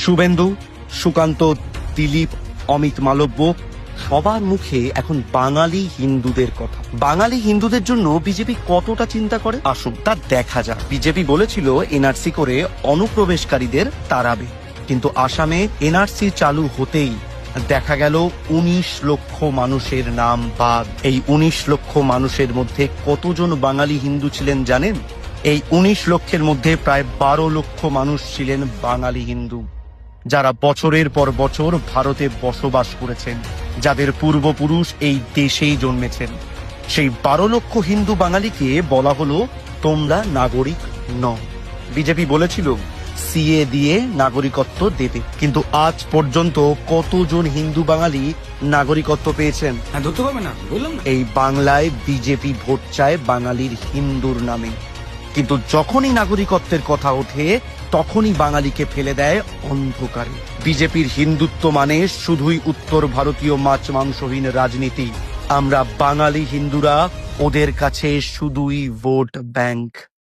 শুভেন্দু, সুকান্ত, দিলীপ, অমিত মালব্য সবার মুখে এখন বাঙালি হিন্দুদের কথা। বাঙালি হিন্দুদের জন্য বিজেপি কতটা চিন্তা করে আসুন তা দেখা যাক। বিজেপি বলেছিল এনআরসি করে অনুপ্রবেশকারীদের তাড়াবে, কিন্তু আসামে এনআরসি চালু হতেই দেখা গেল ১৯ লক্ষ মানুষের নাম বাদ। এই ১৯ লক্ষ মানুষের মধ্যে কতজন বাঙালি হিন্দু ছিলেন জানেন? এই ১৯ লক্ষের মধ্যে প্রায় ১২ লক্ষ মানুষ ছিলেন বাঙালি হিন্দু, যারা বছরের পর বছর ভারতে বসবাস করেছেন, যাদের পূর্বপুরুষ এই দেশেই জন্মেছেন। সেই ১২ লক্ষ হিন্দু বাঙালিকে বলা হলো তোমরা নাগরিক নও। বিজেপি বলেছিল সিএ দিয়ে নাগরিকত্ব দেবে, কিন্তু আজ পর্যন্ত কতজন হিন্দু বাঙালি নাগরিকত্ব পেয়েছেন? এই বাংলায় বিজেপি ভোট চায় বাঙালির হিন্দুর নামে, কিন্তু যখনই নাগরিকত্বের কথা ওঠে তখনই বাঙালিকে ফেলে দেয় অন্ধকারে। বিজেপির হিন্দুত্ব মানে শুধুই উত্তর ভারতীয় মাছ মাংসহীন রাজনীতি। আমরা বাঙালি হিন্দুরা ওদের কাছে শুধুই ভোট ব্যাংক।